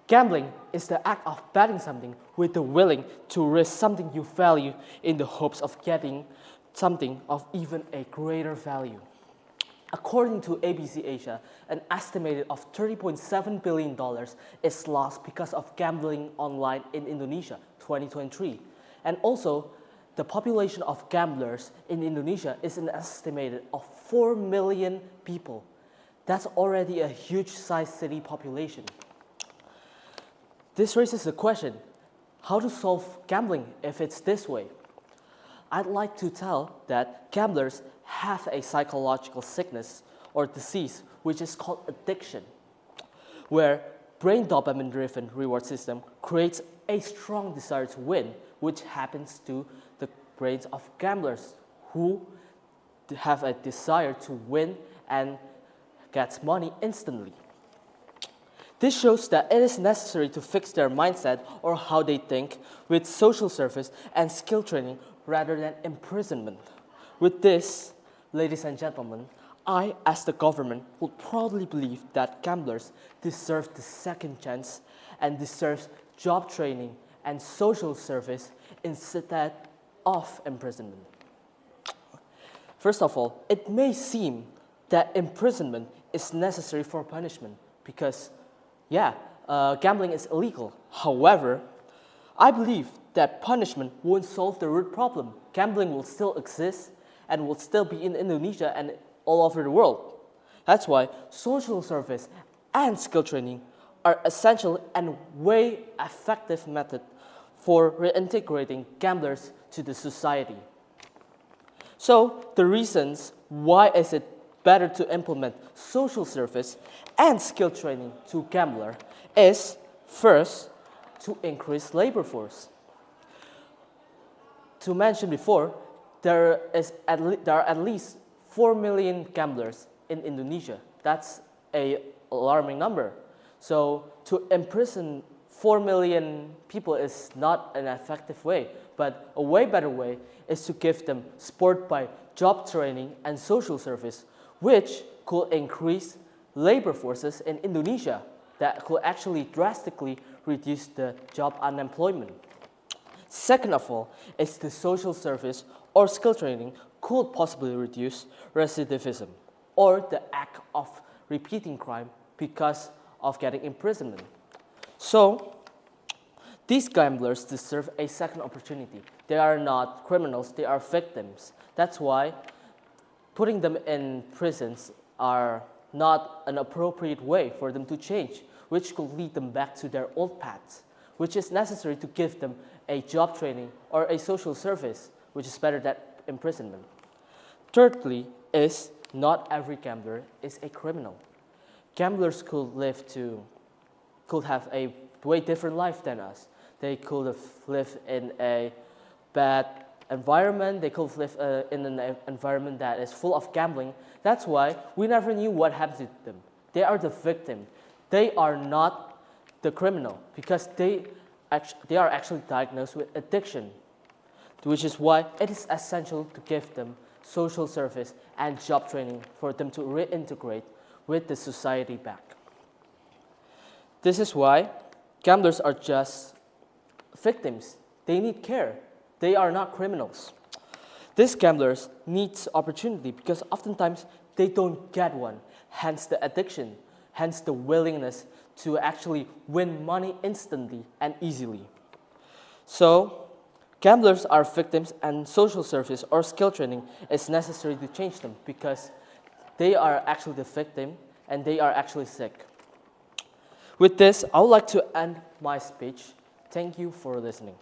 Gambling is the act of betting something with the willing to risk something you value in the hopes of getting something of even a greater value. According to ABC Asia, an estimated of $30.7 billion is lost because of gambling online in Indonesia 2023. And also, the population of gamblers in Indonesia is an estimated of 4 million people. That's already a huge-sized city population. This raises the question, how to solve gambling if it's this way? I'd like to tell that gamblers have a psychological sickness or disease which is called addiction, where brain dopamine-driven reward system creates a strong desire to win, which happens to the brains of gamblers who have a desire to win and get money instantly. This shows that it is necessary to fix their mindset or how they think with social service and skill training rather than imprisonment. With this, ladies and gentlemen, I, as the government, would proudly believe that gamblers deserve the second chance and deserve job training and social service instead of imprisonment. First of all, it may seem that imprisonment is necessary for punishment because gambling is illegal. However, I believe that punishment won't solve the root problem. Gambling will still exist and will still be in Indonesia and all over the world. That's why social service and skill training are essential and way effective method for reintegrating gamblers to the society. So the reasons why is it better to implement social service and skill training to gambler is first, to increase labor force. To mention before, there are at least 4 million gamblers in Indonesia. That's an alarming number. So to imprison 4 million people is not an effective way, but a way better way is to give them support by job training and social service, which could increase labor forces in Indonesia that could actually drastically reduce the job unemployment. Second of all, is the social service or skill training could possibly reduce recidivism or the act of repeating crime because of getting imprisonment. So, these gamblers deserve a second opportunity. They are not criminals, they are victims. That's why putting them in prisons are not an appropriate way for them to change, which could lead them back to their old paths, which is necessary to give them a job training or a social service, which is better than imprisonment. Thirdly is not every gambler is a criminal. Gamblers could have a way different life than us. They could have lived in a bad environment. They could have lived in an environment that is full of gambling. That's why we never knew what happened to them. They are the victim. They are not the criminal because they are actually diagnosed with addiction, which is why it is essential to give them social service and job training for them to reintegrate with the society back. This is why gamblers are just victims. They need care. They are not criminals. These gamblers need opportunity because oftentimes they don't get one, hence the addiction, hence the willingness to actually win money instantly and easily. So, gamblers are victims and social service or skill training is necessary to change them because they are actually the victim and they are actually sick. With this, I would like to end my speech. Thank you for listening.